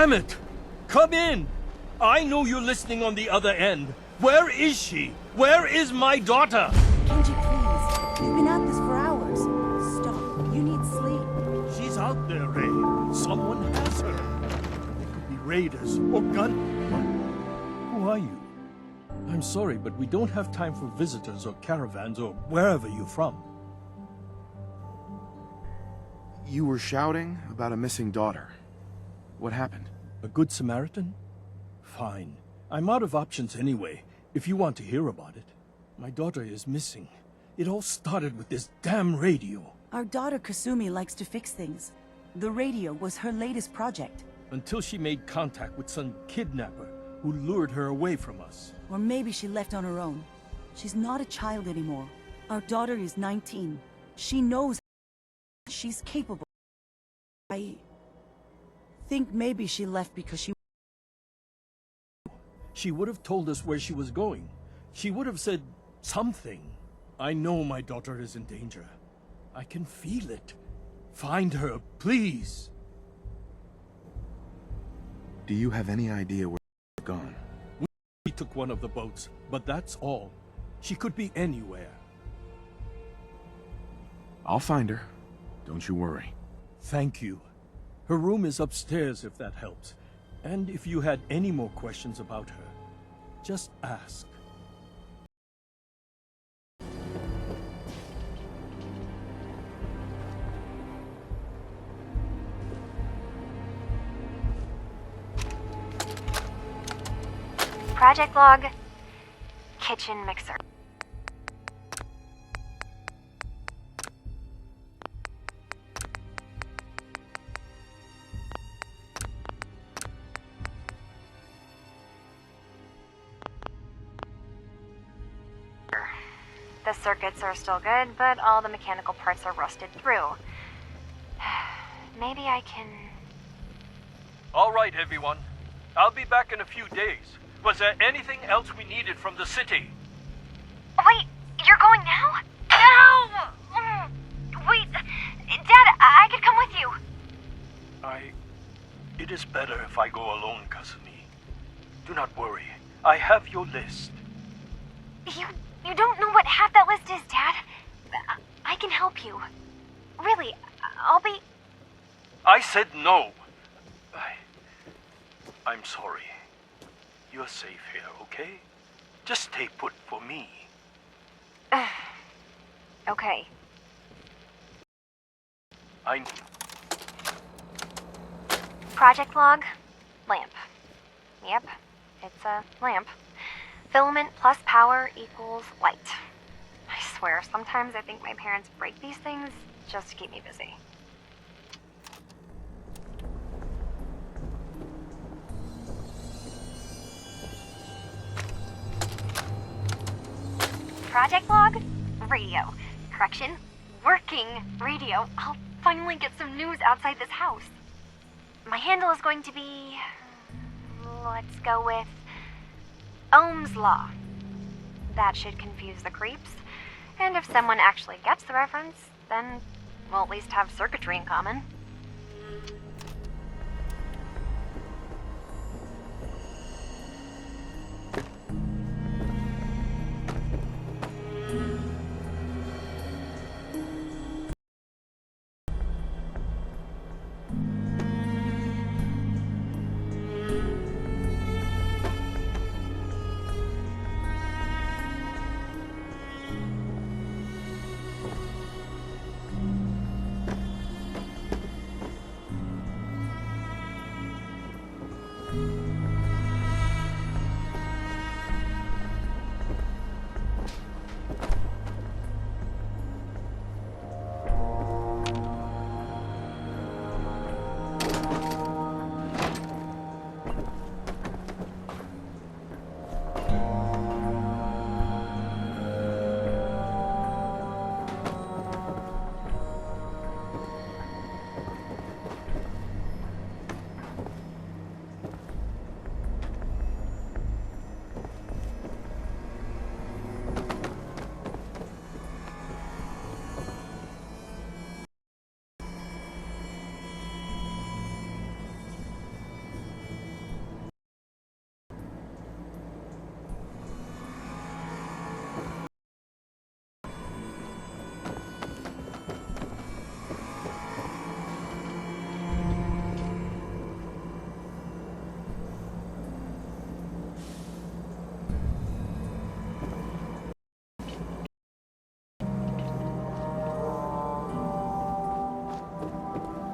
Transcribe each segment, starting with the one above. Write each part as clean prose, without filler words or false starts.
Damn it! Come in! I know you're listening on the other end. Where is she? Where is my daughter? Kenji, please. You've been at this for hours. Stop. You need sleep. She's out there, Ray. Someone has her. They could be raiders or gun... Who are you? I'm sorry, but we don't have time for visitors or caravans or wherever you're from. You were shouting about a missing daughter. What happened? A good Samaritan? Fine. I'm out of options anyway, if you want to hear about it. My daughter is missing. It all started with this damn radio. Our daughter Kasumi likes to fix things. The radio was her latest project. Until she made contact with some kidnapper who lured her away from us. Or maybe she left on her own. She's not a child anymore. Our daughter is 19. She knows she's capable. I think maybe she left because she would have told us where she was going. She would have said something. I know my daughter is in danger. I can feel it. Find her, please. Do you have any idea where she's gone? We took one of the boats, but that's all. She could be anywhere. I'll find her. Don't you worry. Thank you. Her room is upstairs if that helps. And if you had any more questions about her, just ask. Project log, kitchen mixer. The circuits are still good, but all the mechanical parts are rusted through. Maybe I can... All right, everyone. I'll be back in a few days. Was there anything else we needed from the city? Wait, you're going now? No! Wait, Dad, I could come with you. It is better if I go alone, Kasumi. Do not worry. I have your list. You don't know what half that list is, Dad. I can help you. Really, I'll be... I said no. I'm sorry. You're safe here, okay? Just stay put for me. Okay. Project log, lamp. Yep, it's a lamp. Filament plus power equals light. I swear, sometimes I think my parents break these things just to keep me busy. Project log, radio. Correction, working radio. I'll finally get some news outside this house. My handle is going to be... let's go with... Ohm's Law. That should confuse the creeps. And if someone actually gets the reference, then we'll at least have circuitry in common.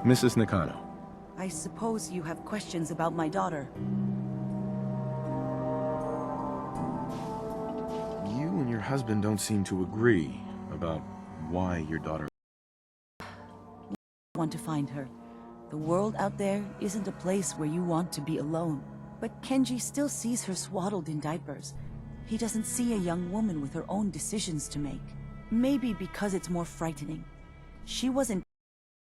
Mrs. Nakano. I suppose you have questions about my daughter. You and your husband don't seem to agree about why your daughter... I want to find her. The world out there isn't a place where you want to be alone. But Kenji still sees her swaddled in diapers. He doesn't see a young woman with her own decisions to make. Maybe because it's more frightening. She wasn't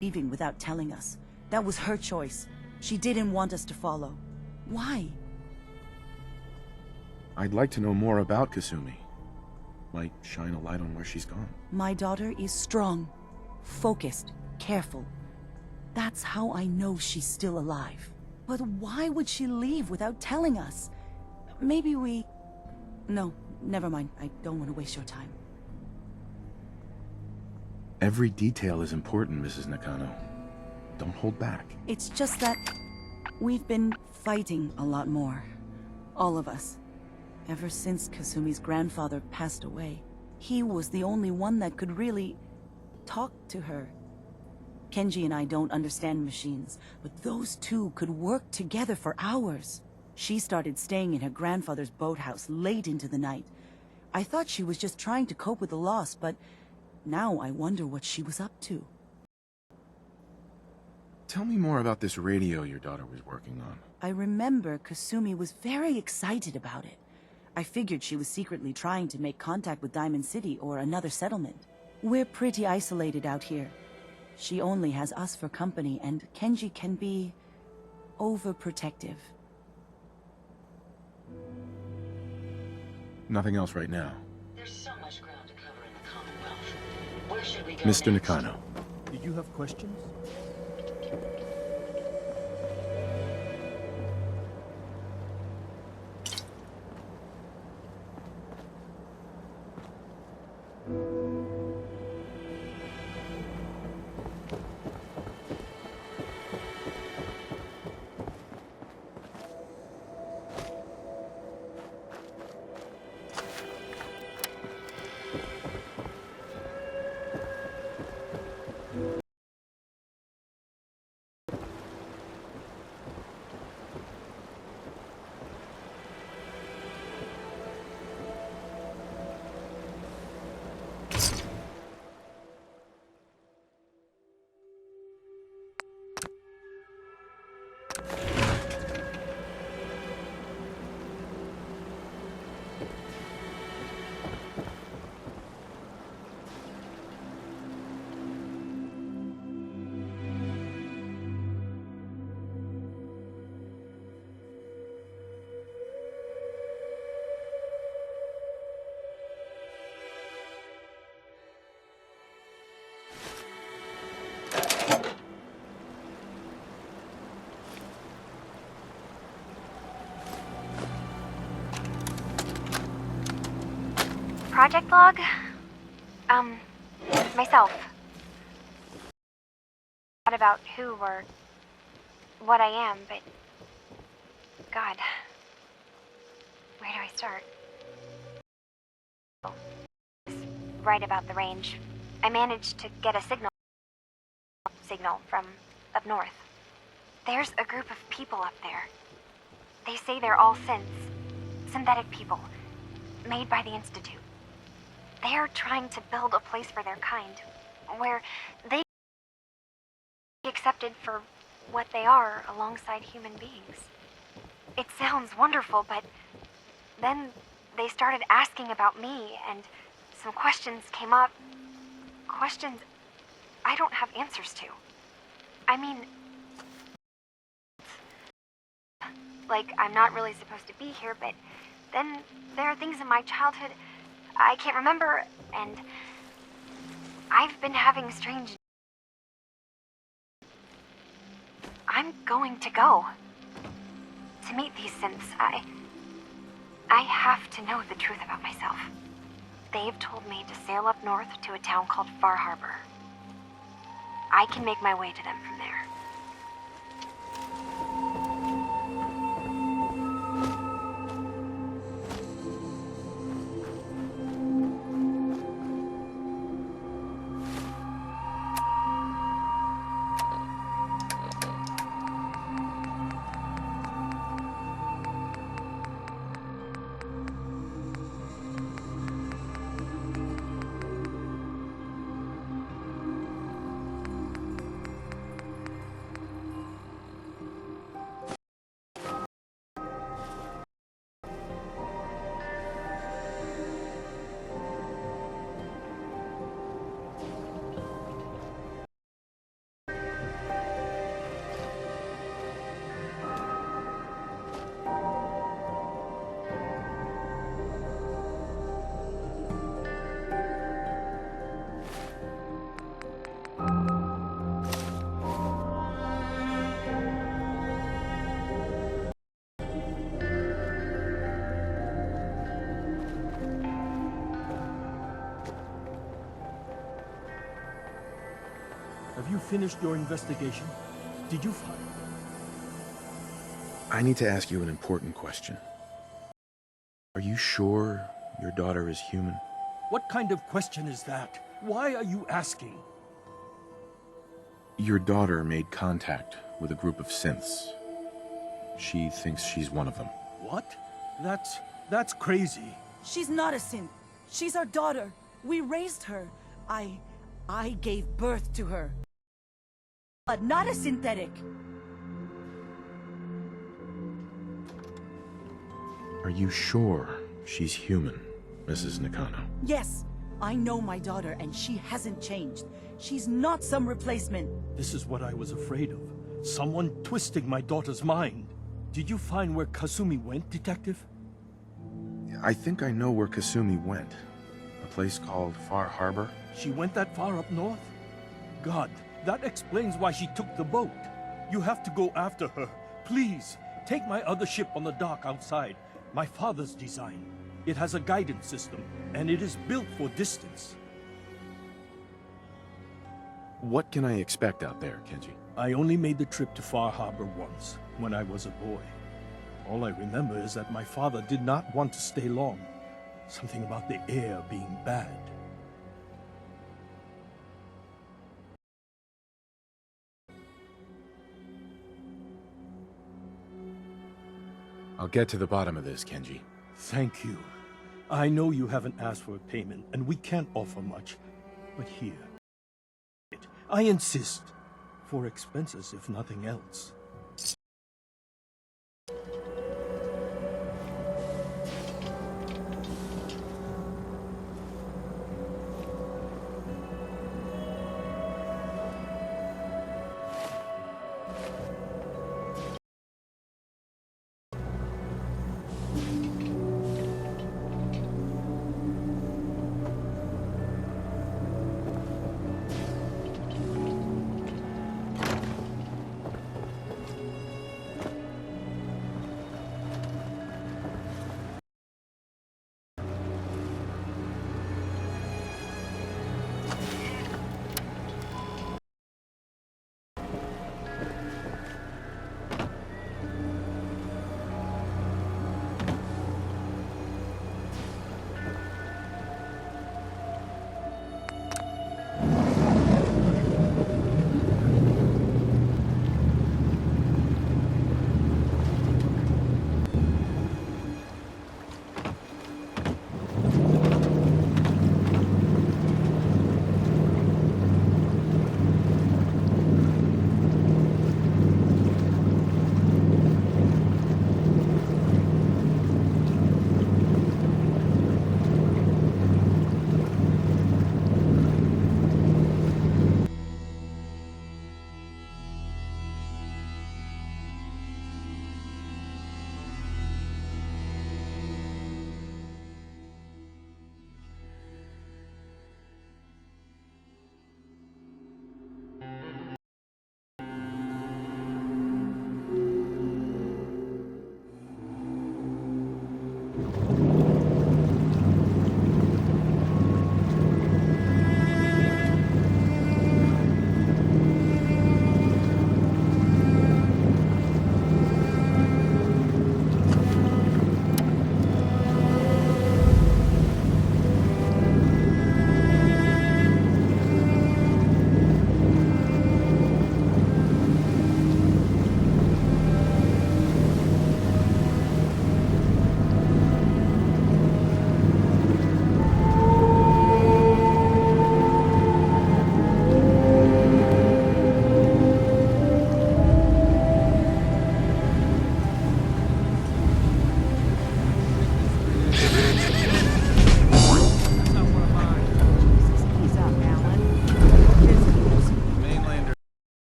leaving without telling us. That was her choice. She didn't want us to follow. Why? I'd like to know more about Kasumi. Might shine a light on where she's gone. My daughter is strong, focused, careful. That's how I know she's still alive. But why would she leave without telling us? Maybe we... No, never mind. I don't want to waste your time. Every detail is important, Mrs. Nakano. Don't hold back. It's just that we've been fighting a lot more. All of us. Ever since Kasumi's grandfather passed away. He was the only one that could really talk to her. Kenji and I don't understand machines, but those two could work together for hours. She started staying in her grandfather's boathouse late into the night. I thought she was just trying to cope with the loss, but now I wonder what she was up to. Tell me more about this radio your daughter was working on. I remember Kasumi was very excited about it. I figured she was secretly trying to make contact with Diamond City or another settlement. We're pretty isolated out here. She only has us for company, and Kenji can be overprotective. Nothing else right now. There's so much ground to cover in the Commonwealth. Where should we go Mr. next? Nakano. Did you have questions? Project log? Myself. Not about who or what I am, but... God. Where do I start? Right about the range. I managed to get a signal from up north. There's a group of people up there. They say they're all synthetic people, made by the Institute. They are trying to build a place for their kind, where they be accepted for what they are alongside human beings. It sounds wonderful, but then they started asking about me, and some questions came up. Questions I don't have answers to. I mean, like I'm not really supposed to be here, but then there are things in my childhood I can't remember, and I've been having strange... I'm going to go. To meet these synths, I have to know the truth about myself. They've told me to sail up north to a town called Far Harbor. I can make my way to them from there. you finished your investigation? Did you find... I need to ask you an important question. Are you sure your daughter is human? What kind of question is that? Why are you asking? Your daughter made contact with a group of synths. She thinks she's one of them. What? That's crazy. She's not a synth. She's our daughter. We raised her. I gave birth to her. But not a synthetic. Are you sure she's human, Mrs. Nakano? Yes, I know my daughter and she hasn't changed. She's not some replacement. This is what I was afraid of. Someone twisting my daughter's mind. Did you find where Kasumi went, Detective? I think I know where Kasumi went. A place called Far Harbor. She went that far up north? God, that explains why she took the boat. You have to go after her. Please, take my other ship on the dock outside. My father's design. It has a guidance system, and it is built for distance. What can I expect out there, Kenji? I only made the trip to Far Harbor once, when I was a boy. All I remember is that my father did not want to stay long. Something about the air being bad. I'll get to the bottom of this, Kenji. Thank you. I know you haven't asked for a payment, and we can't offer much. But here, I insist. For expenses, if nothing else.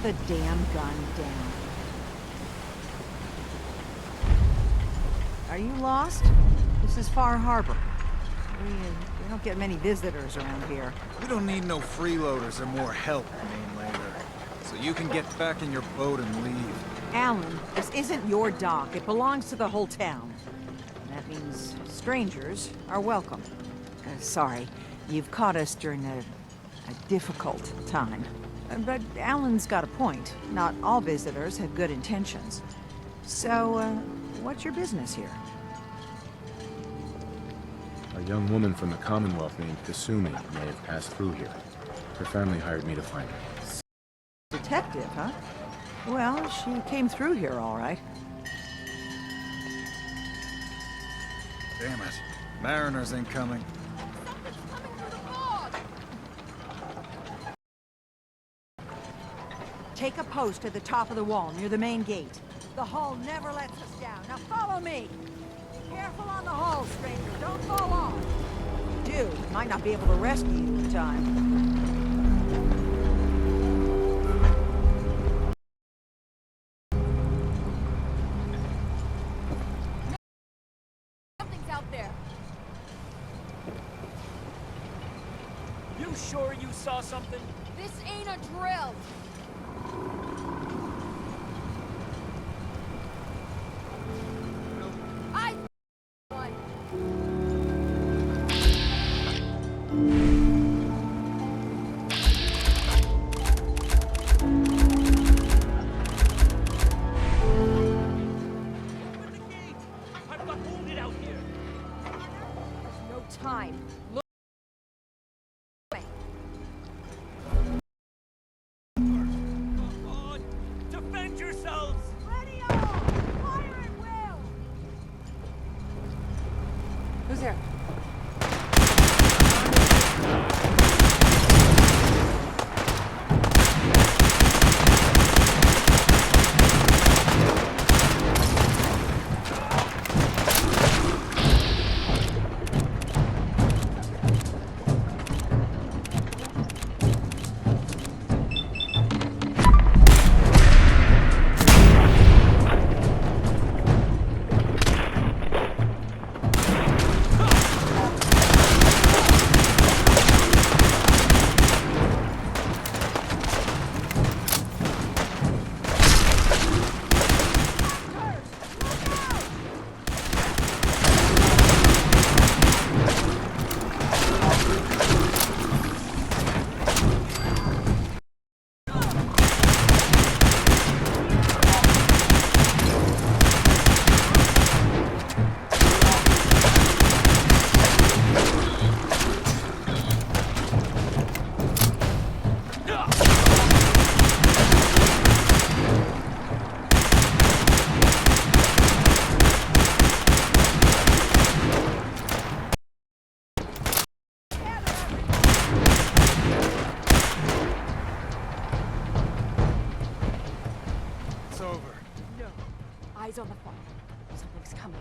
the damn gun down. Are you lost? This is Far Harbor. We don't get many visitors around here. We don't need no freeloaders or more help, Mainlander. So you can get back in your boat and leave. Alan, this isn't your dock. It belongs to the whole town. That means strangers are welcome. Sorry, you've caught us during a difficult time. But Alan's got a point. Not all visitors have good intentions. So, what's your business here? A young woman from the Commonwealth named Kasumi may have passed through here. Her family hired me to find her. Detective, huh? Well, she came through here all right. Damn it. Mariners incoming. Take a post at the top of the wall near the main gate. The hull never lets us down. Now follow me! Careful on the hull, stranger. Don't fall off. Dude, might not be able to rescue you in time. Something's out there. You sure you saw something? This ain't a drill. I one. Open the gate! I've got wounded out here! No time. Look. Come on! Defend yourselves! Ready on! Fire at will! Who's there? It's over. Eyes on the fire. Something's coming.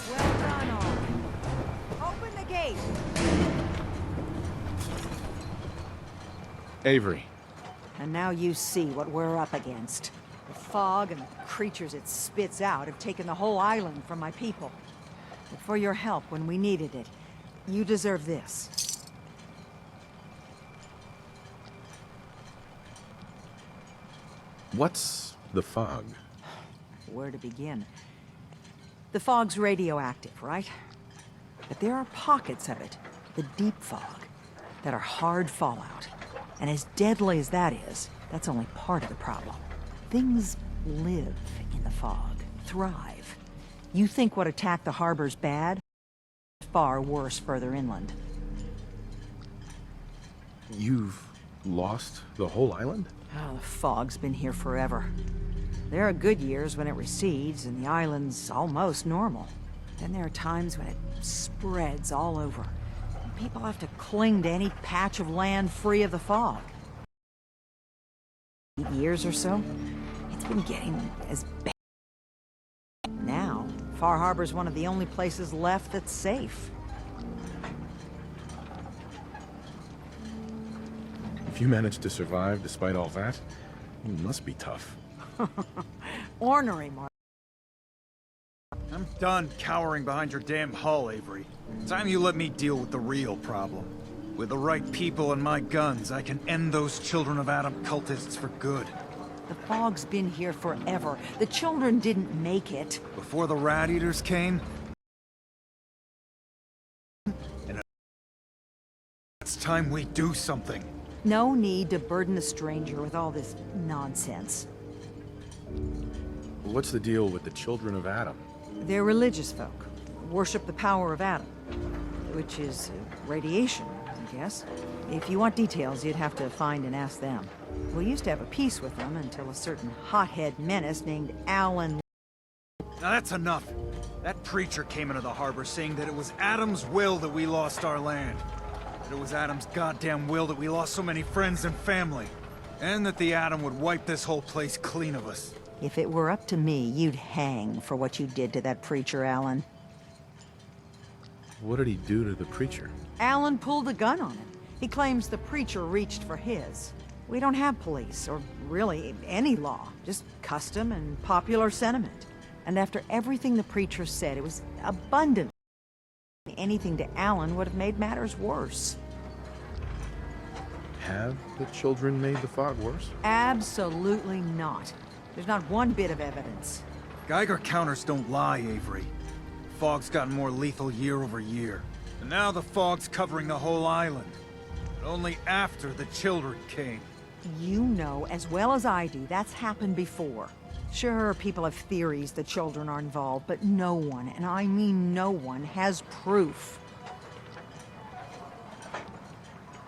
Well done, all. Open the gate! Avery, And now you see what we're up against. The fog and the creatures it spits out have taken the whole island from my people. But for your help when we needed it, you deserve this. what's the fog? Where to begin? The fog's radioactive, right? But there are pockets of it, the deep fog, that are hard fallout. And as deadly as that is, that's only part of the problem. Things live in the fog, thrive. You think what attacked the harbor's bad? Far worse further inland. You've lost the whole island? Oh, the fog's been here forever. There are good years when it recedes and the island's almost normal. Then there are times when it spreads all over. And people have to cling to any patch of land free of the fog. 8 years or so, it's been getting as bad. Now, Far Harbor's one of the only places left that's safe. If you managed to survive despite all that, it must be tough. Ornery, Mark. I'm done cowering behind your damn hull, Avery. Time you let me deal with the real problem. With the right people and my guns, I can end those Children of Adam cultists for good. The fog's been here forever. The children didn't make it. Before the Rat Eaters came... And it's time we do something. No need to burden a stranger with all this nonsense. What's the deal with the Children of Adam? They're religious folk. Worship the power of Adam. Which is radiation, I guess. If you want details, you'd have to find and ask them. We used to have a peace with them until a certain hothead menace named Alan... Now that's enough. That preacher came into the harbor saying that it was Adam's will that we lost our land. That it was Adam's goddamn will that we lost so many friends and family. And that the Atom would wipe this whole place clean of us. If it were up to me, you'd hang for what you did to that preacher, Alan. What did he do to the preacher? Alan pulled a gun on him. He claims the preacher reached for his. We don't have police, or really any law. Just custom and popular sentiment. And after everything the preacher said, it was abundant. Anything to Alan would have made matters worse. Have the children made the fog worse? Absolutely not. There's not one bit of evidence. Geiger counters don't lie, Avery. Fog's gotten more lethal year over year. And now the fog's covering the whole island. But only after the children came. You know as well as I do that's happened before. Sure, people have theories the children are involved, but no one, and I mean no one, has proof.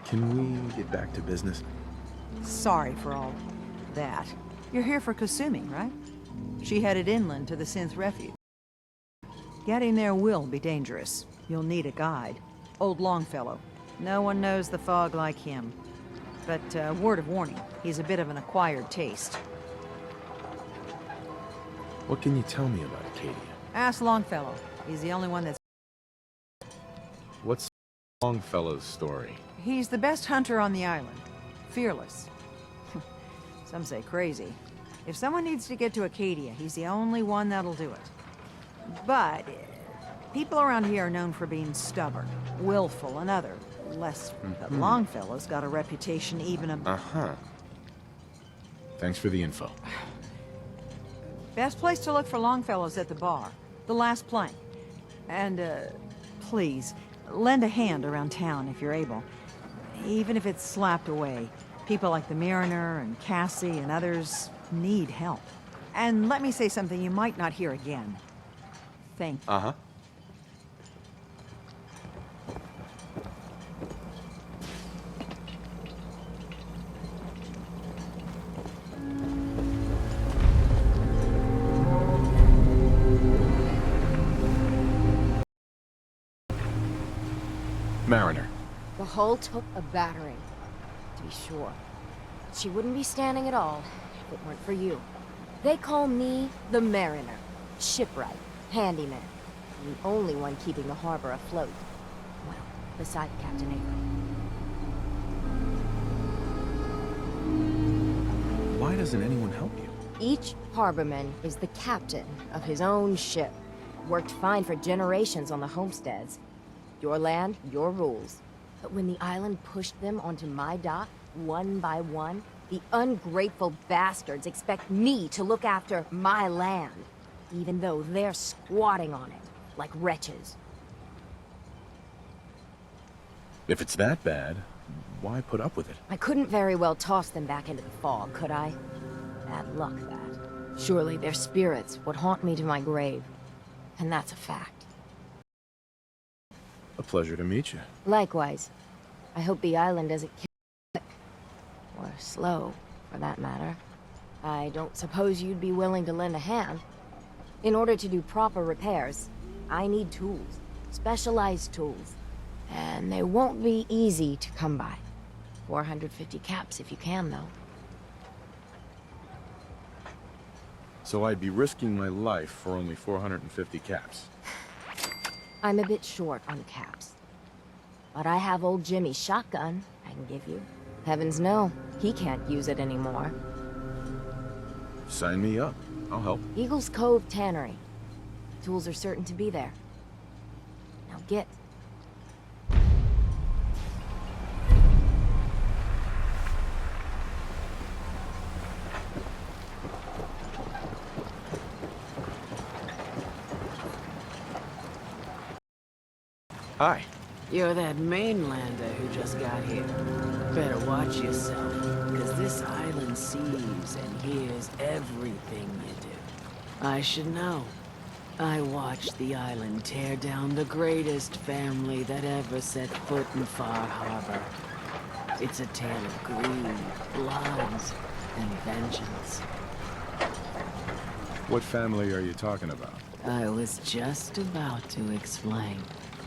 Can we get back to business? Sorry for all that. You're here for Kasumi, right? She headed inland to the Synth Refuge. Getting there will be dangerous. You'll need a guide. Old Longfellow. No one knows the fog like him. But, word of warning, he's a bit of an acquired taste. What can you tell me about Acadia? Ask Longfellow. He's the only one that's... What's Longfellow's story? He's the best hunter on the island. Fearless. Some say crazy. If someone needs to get to Acadia, he's the only one that'll do it. But people around here are known for being stubborn, willful, and other less. But Longfellow's got a reputation even above. Uh-huh. Thanks for the info. Best place to look for Longfellow's at the bar. The last plank. And, please, lend a hand around town if you're able. Even if it's slapped away. People like the Mariner and Cassie and others need help. And let me say something you might not hear again. Thank you. Uh-huh. Mariner. The hull took a battering, to be sure. She wouldn't be standing at all if it weren't for you. They call me the Mariner. Shipwright, handyman. The only one keeping the harbor afloat. Well, beside Captain Avery. Why doesn't anyone help you? Each harborman is the captain of his own ship. Worked fine for generations on the homesteads. Your land, your rules. But when the island pushed them onto my dock, one by one, the ungrateful bastards expect me to look after my land, even though they're squatting on it, like wretches. If it's that bad, why put up with it? I couldn't very well toss them back into the fog, could I? Bad luck, that. Surely their spirits would haunt me to my grave. And that's a fact. A pleasure to meet you. Likewise. I hope the island doesn't kill quick. Or slow, for that matter. I don't suppose you'd be willing to lend a hand. In order to do proper repairs, I need tools. Specialized tools. And they won't be easy to come by. 450 caps if you can, though. So I'd be risking my life for only 450 caps. I'm a bit short on caps. But I have old Jimmy's shotgun I can give you. Heavens no, he can't use it anymore. Sign me up. I'll help. Eagles Cove Tannery. Tools are certain to be there. Now get. Hi. You're that mainlander who just got here. Better watch yourself, because this island sees and hears everything you do. I should know. I watched the island tear down the greatest family that ever set foot in Far Harbor. It's a tale of greed, blood, and vengeance. What family are you talking about? I was just about to explain.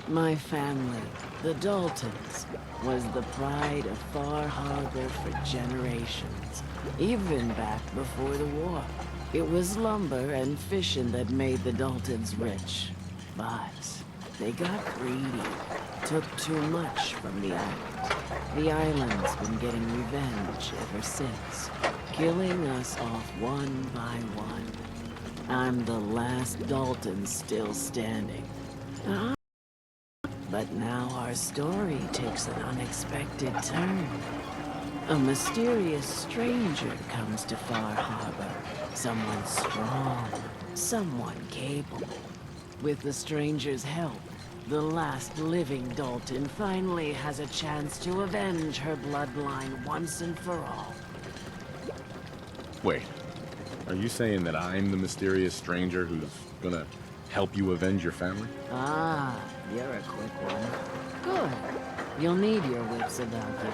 My family, the Daltons, was the pride of Far Harbor for generations, even back before the war. It was lumber and fishing that made the Daltons rich. But they got greedy, took too much from the island. The island's been getting revenge ever since, killing us off one by one. I'm the last Dalton still standing. But now our story takes an unexpected turn. A mysterious stranger comes to Far Harbor. Someone strong, someone capable. With the stranger's help, the last living Dalton finally has a chance to avenge her bloodline once and for all. Wait. Are you saying that I'm the mysterious stranger who's gonna help you avenge your family? Ah, you're a quick one. Good. You'll need your wits about you,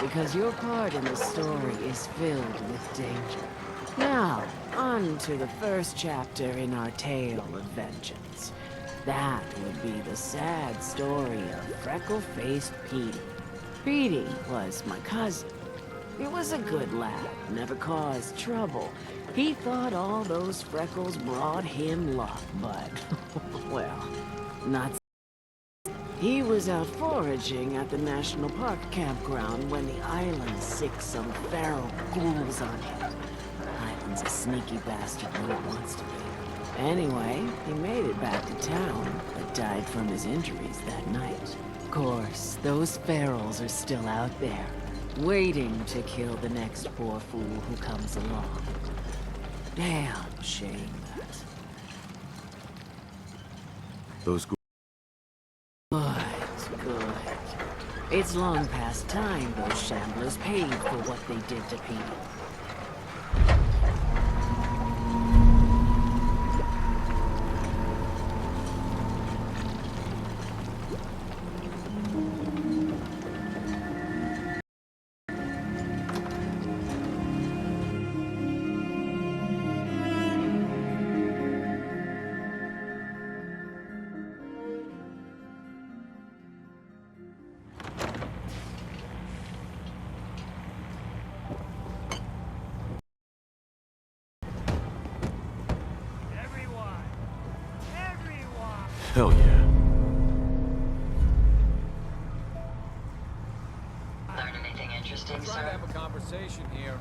because your part in the story is filled with danger. Now, on to the first chapter in our tale of vengeance. That would be the sad story of freckle-faced Petey. Petey was my cousin. He was a good lad, never caused trouble. He thought all those freckles brought him luck, but, well, not so. He was out foraging at the National Park campground when the island sicked some feral ghouls on him. Island's a sneaky bastard when it wants to be. Anyway, he made it back to town, but died from his injuries that night. Of course, those ferals are still out there, waiting to kill the next poor fool who comes along. Damn shame that. Those Good. It's long past time those shamblers paid for what they did to Petey. Hell yeah. Learn anything interesting, Trying to sir? have a conversation here.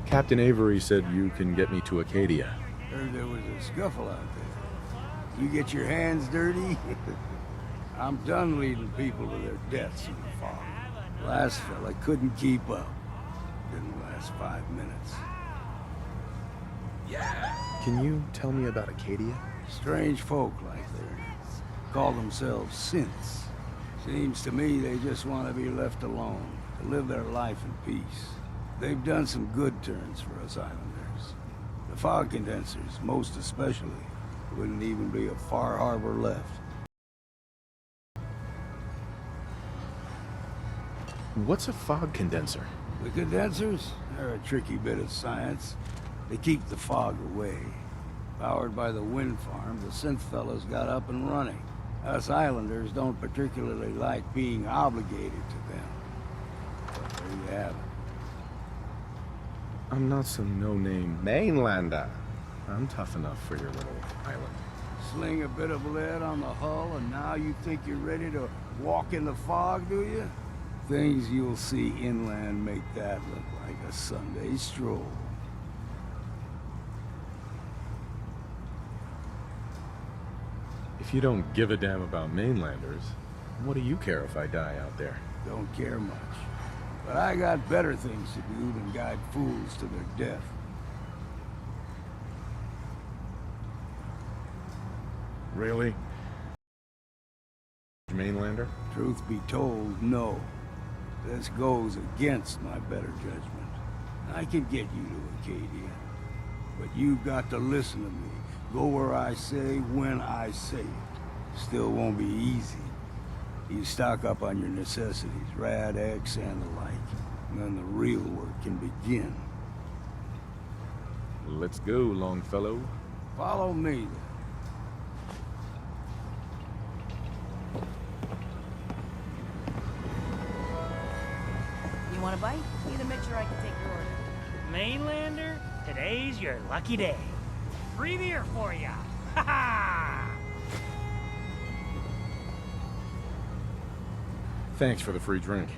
Captain Avery said you can get me to Acadia. Heard there was a scuffle out there. You get your hands dirty? I'm done leading people to their deaths in the fog. Last fella couldn't keep up. Didn't last 5 minutes. Can you tell me about Acadia? Strange folk like they call themselves synths. Seems to me they just want to be left alone, to live their life in peace. They've done some good turns for us islanders. The fog condensers, most especially, wouldn't even be a Far Harbor left. What's a fog condenser? The condensers? They're a tricky bit of science. They keep the fog away. Powered by the wind farm, the synth fellas got up and running. Us islanders don't particularly like being obligated to them. But there you have it. I'm not some no-name mainlander. I'm tough enough for your little island. Sling a bit of lead on the hull, and now you think you're ready to walk in the fog, do you? Things you'll see inland make that look like a Sunday stroll. If you don't give a damn about mainlanders, what do you care if I die out there? Don't care much. But I got better things to do than guide fools to their death. Really? Mainlander? Truth be told, no. This goes against my better judgment. I can get you to Acadia, but you've got to listen to me. Go where I say, when I say it. Still won't be easy. You stock up on your necessities, Rad-X and the like, and then the real work can begin. Let's go, Longfellow. Follow me, then. You want a bite? Need to make sure I can take your order. Mainlander, today's your lucky day. Free beer for ya! Ha ha! Thanks for the free drink.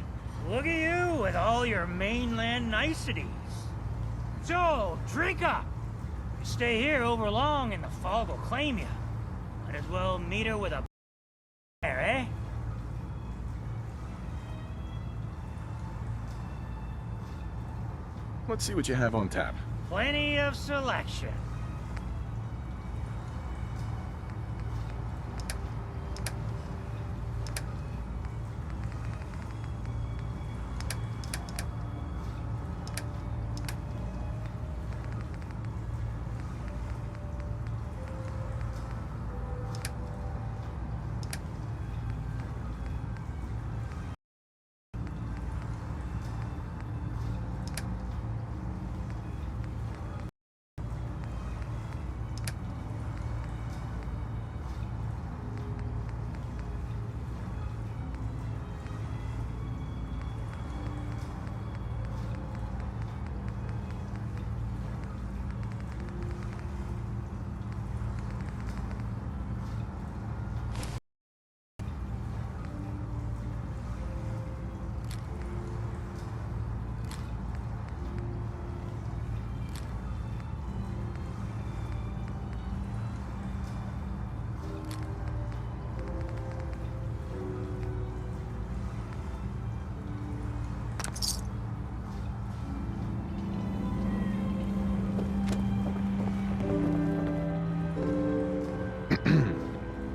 Look at you with all your mainland niceties. So, drink up! You stay here over long and the fog will claim you. Might as well meet her with a there, eh? Let's see what you have on tap. Plenty of selection.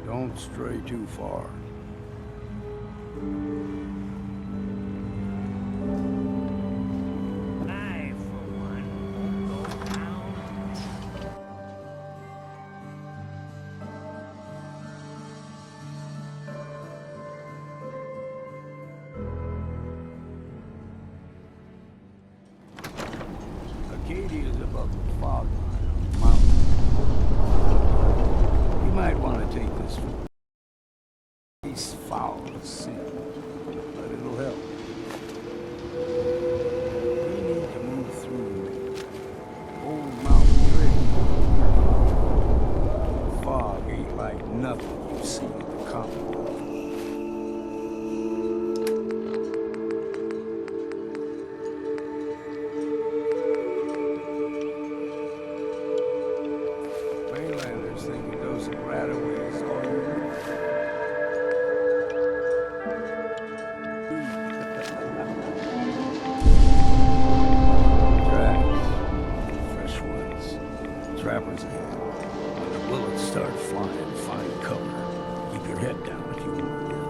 Don't stray too far. I, for one, won't go down. Acadia is above the fog line on the mountain. You might want to take this foul as sin, but it'll help. We need to move through Old Mountain Trail. The fog ain't like nothing you've seen in the Commonwealth. Mainlanders think it goes Radaway is all you need. Fresh ones. Trappers ahead. When the bullets start flying, find cover. Keep your head down if you want to live.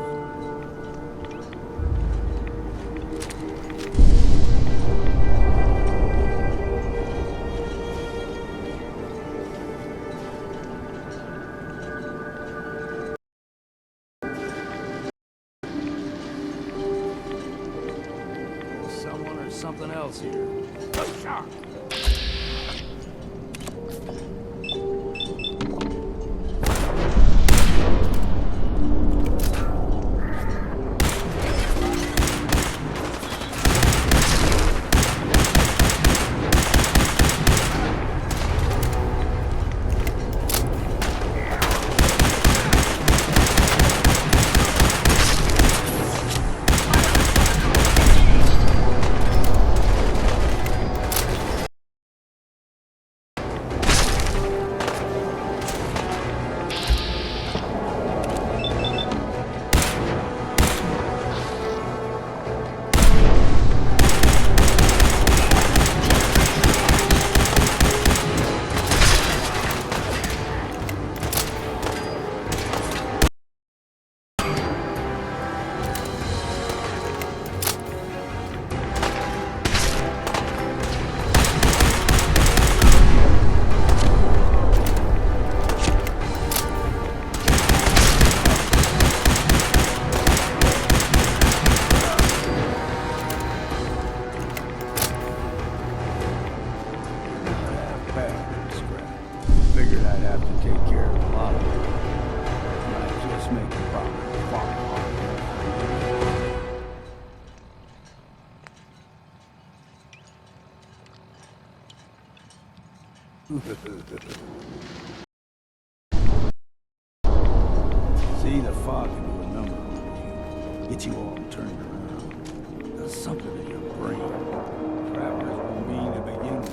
Someone or something else here. A shark! See, the fog can do a number on you. Get you all turned around. Does something in your brain. Travelers won't mean to begin with.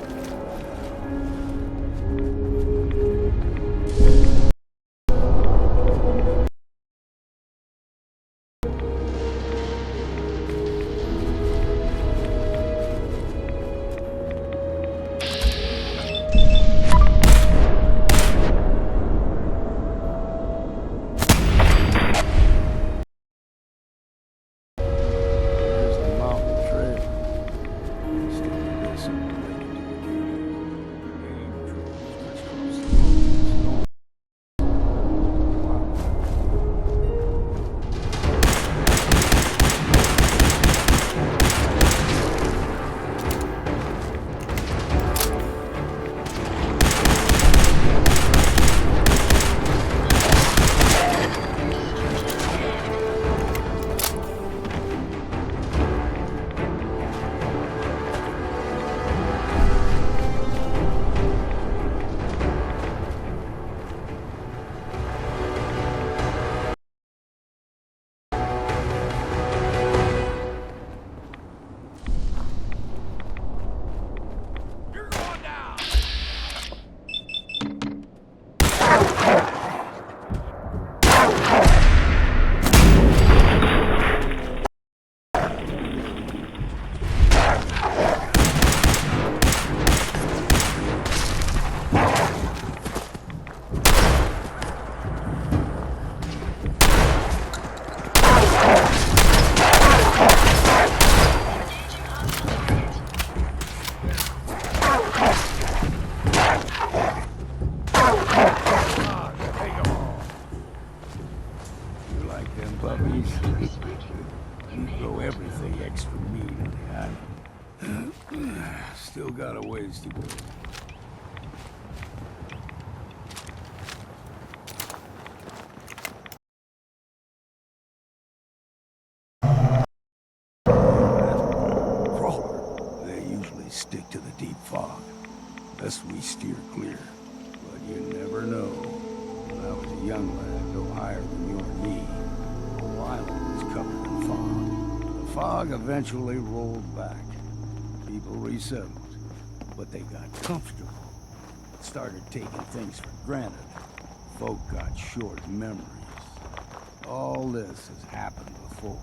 There's the mountain trail. Still got some way to do again. Game troves, crisscross the roads. You like them puppies? You throw everything extra meat on the island. Still got a ways to go. Crawler, they usually stick to the deep fog. Best we steer clear. But you never know. When I was a young lad, no higher than your knee, the whole island was covered in fog. The fog eventually rolled back. People resettled, but they got comfortable. Started taking things for granted. Folk got short memories. All this has happened before.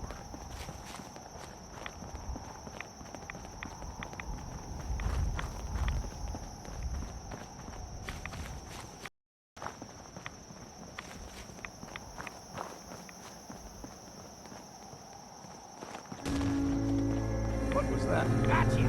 What was that? Gotcha!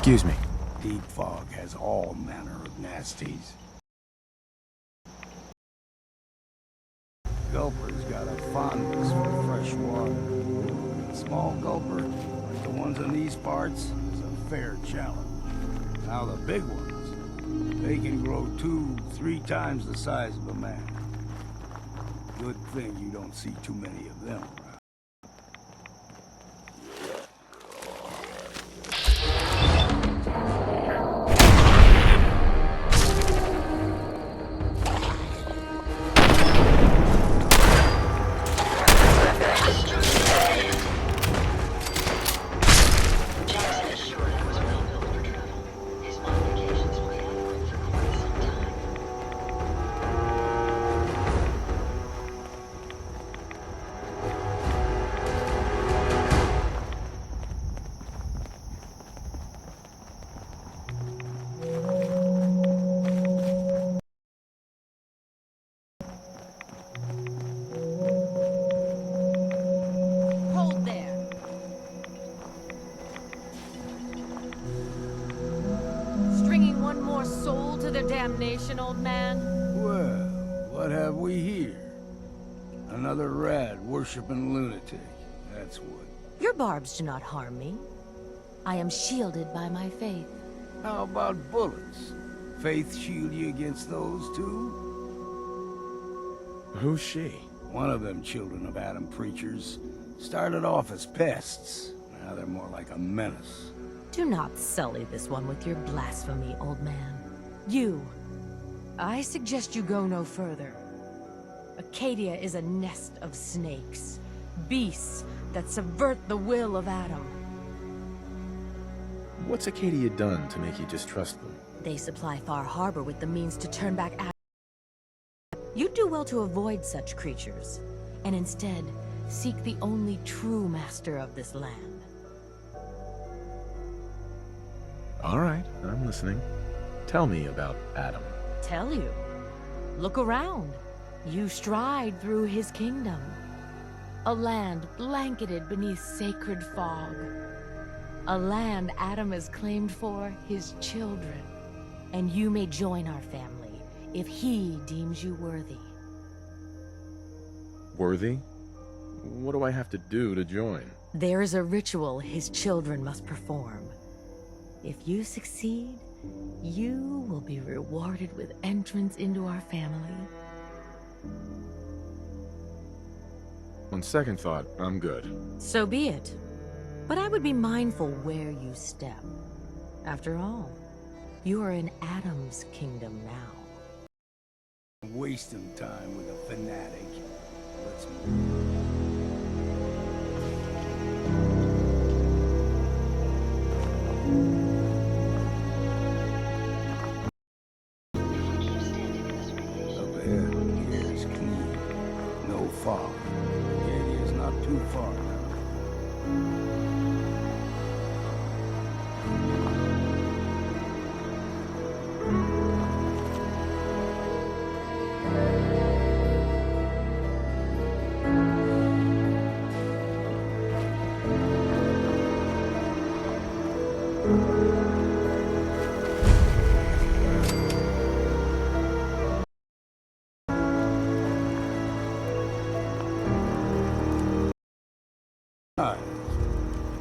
Excuse me. Deep fog has all manner of nasties. Gulper's got a fondness for fresh water. A small gulper, like the ones in these parts, is a fair challenge. Now the big ones, they can grow 2-3 times the size of a man. Good thing you don't see too many of them around. Jackson is short. damnation, old man? Well, what have we here? Another rad-worshipping lunatic. That's what. Your barbs do not harm me. I am shielded by my faith. How about bullets? Faith shield you against those too? Who's she? One of them children of Adam preachers started off as pests. Now they're more like a menace. Do not sully this one with your blasphemy, old man. You. I suggest you go no further. Acadia is a nest of snakes. Beasts that subvert the will of Adam. What's Acadia done to make you distrust them? They supply Far Harbor with the means to turn back Adam. You'd do well to avoid such creatures, and instead seek the only true master of this land. All right, I'm listening. Tell me about Adam. Tell you. Look around. You stride through his kingdom. A land blanketed beneath sacred fog. A land Adam has claimed for his children. And you may join our family if he deems you worthy. Worthy? What do I have to do to join? There is a ritual his children must perform. If you succeed, you will be rewarded with entrance into our family. On second thought, I'm good. So be it. But I would be mindful where you step. After all, you are in Adam's kingdom now. Wasting time with a fanatic. Let's move. Up ahead, the air is clean. No fog. Acadia is not too far now.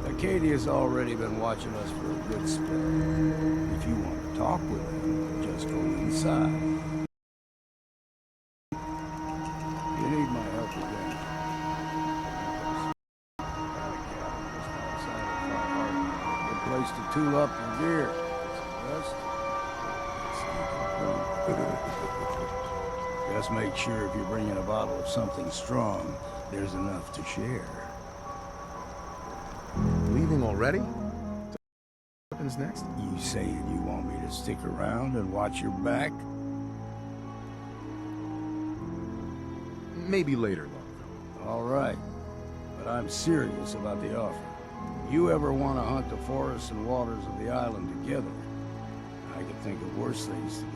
Acadia's already been watching us for a good spell. If you want to talk with him, just go inside. You need my help again. Good place to tool up your gear. Just make sure if you're bringing a bottle of something strong, there's enough to share. Leaving already? What happens next? You saying you want me to stick around and watch your back? Maybe later, Longfellow. All right. But I'm serious about the offer. You ever want to hunt the forests and waters of the island together, I could think of worse things to do.